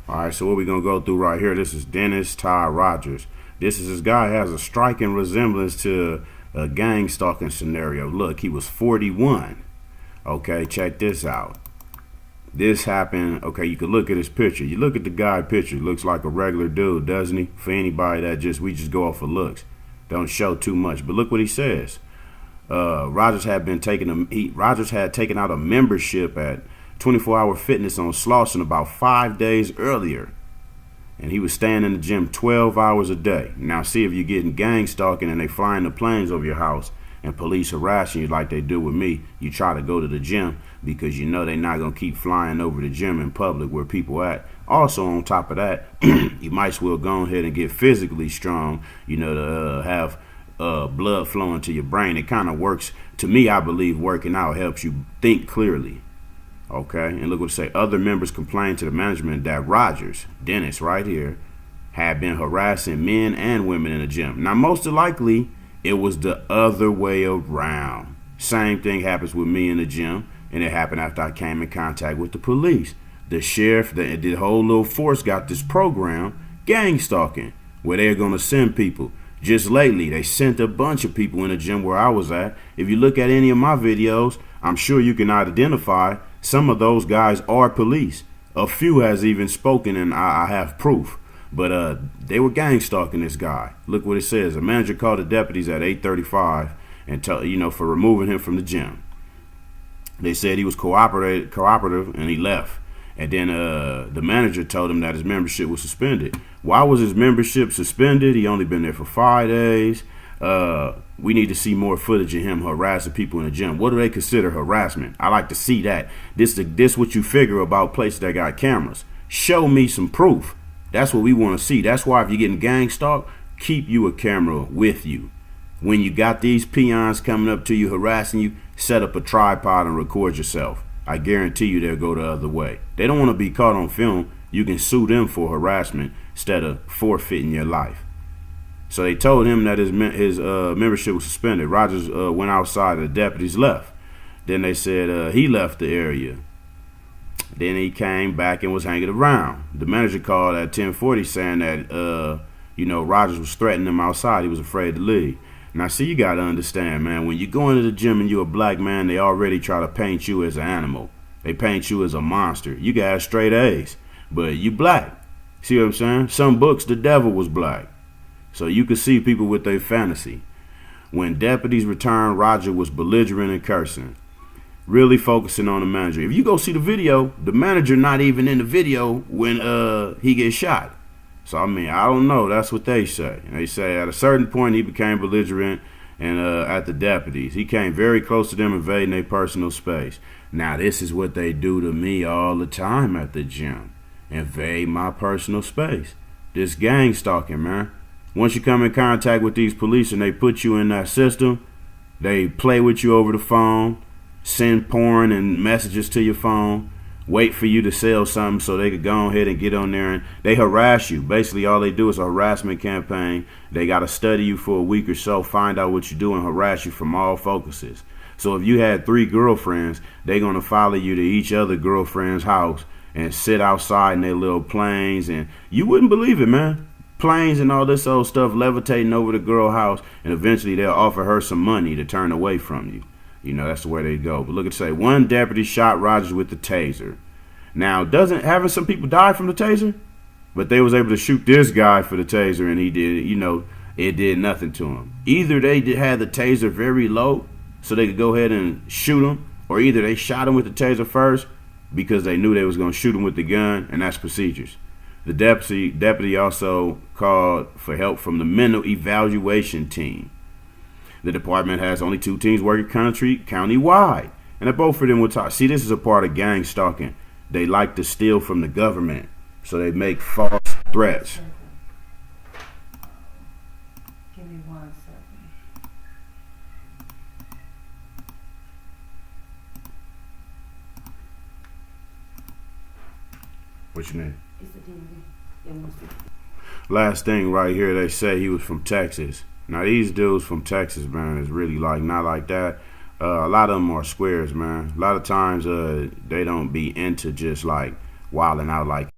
All right, so what we're going to go through right here, this is Dennis Todd Rogers. This guy has a striking resemblance to a gang stalking scenario. Look, he was 41. Okay, check this out. This happened, okay, you can look at his picture. You look at the guy picture, looks like a regular dude, doesn't he? For anybody that we just go off of looks. Don't show too much. But look what he says. Rogers had taken out a membership at 24-Hour Fitness on Slauson about 5 days earlier. And he was staying in the gym 12 hours a day. Now see if you're getting gang stalking and they flying the planes over your house and police harassing you like they do with me. You try to go to the gym because you know they're not going to keep flying over the gym in public where people at. Also on top of that, you might as well go ahead and get physically strong, you know, to have blood flowing to your brain. It kind of works. To me, I believe working out helps you think clearly. Okay, and look what it say. Other members complained to the management that Rogers, Dennis right here, had been harassing men and women in the gym. Now, most likely, it was the other way around. Same thing happens with me in the gym, and it happened after I came in contact with the police. The sheriff, the whole little force got this program, gang stalking, where they're going to send people. Just lately, they sent a bunch of people in the gym where I was at. If you look at any of my videos, I'm sure you can identify some of those guys are police. A few has even spoken, and I have proof. But they were gang stalking this guy. Look what it says. A manager called the deputies at 8:35 and for removing him from the gym. They said he was cooperative, and he left. And then the manager told him that his membership was suspended. Why was his membership suspended? He only been there for 5 days. We need to see more footage of him harassing people in the gym. What do they consider harassment? I like to see that. This what you figure about places that got cameras. Show me some proof. That's what we want to see. That's why if you're getting gang stalked, keep you a camera with you. When you got these peons coming up to you harassing you, set up a tripod and record yourself. I guarantee you they'll go the other way. They don't want to be caught on film. You can sue them for harassment instead of forfeiting your life. So they told him that his membership was suspended. Rogers went outside. The deputies left. Then they said he left the area. Then he came back and was hanging around. The manager called at 10:40 saying that Rogers was threatening him outside. He was afraid to leave. Now, see, you got to understand, man, when you go into the gym and you're a black man, they already try to paint you as an animal. They paint you as a monster. You got straight A's, but you black. See what I'm saying? Some books, the devil was black. So you could see people with their fantasy. When deputies returned, Roger was belligerent and cursing, really focusing on the manager. If you go see the video, the manager not even in the video when he gets shot. So, I mean, I don't know. That's what they say. And they say at a certain point he became belligerent and at the deputies. He came very close to them, invading their personal space. Now, this is what they do to me all the time at the gym. Invade my personal space. This gang stalking, man. Once you come in contact with these police and they put you in that system, they play with you over the phone, send porn and messages to your phone, wait for you to sell something so they could go ahead and get on there, and they harass you. Basically, all they do is a harassment campaign. They got to study you for a week or so, find out what you do, and harass you from all focuses. So if you had 3 girlfriends, they're going to follow you to each other girlfriend's house and sit outside in their little planes, and you wouldn't believe it, man. Planes and all this old stuff levitating over the girl house, and eventually they'll offer her some money to turn away from you. You know, that's the way they go. But look at say, one deputy shot Rogers with the taser. Now, haven't some people died from the taser? But they was able to shoot this guy for the taser, and he did, it did nothing to him. Either they had the taser very low so they could go ahead and shoot him, or either they shot him with the taser first because they knew they was going to shoot him with the gun, and that's procedures. The deputy also called for help from the mental evaluation team. The department has only 2 teams working county-wide, and that both of them will talk. See, this is a part of gang stalking. They like to steal from the government, so they make false threats. Give me 1 second. What you need? It's a DVD. Yeah, 1 second. Last thing right here, they say he was from Texas. Now, these dudes from Texas, man, is really not like that. A lot of them are squares, man. A lot of times they don't be into just wilding out like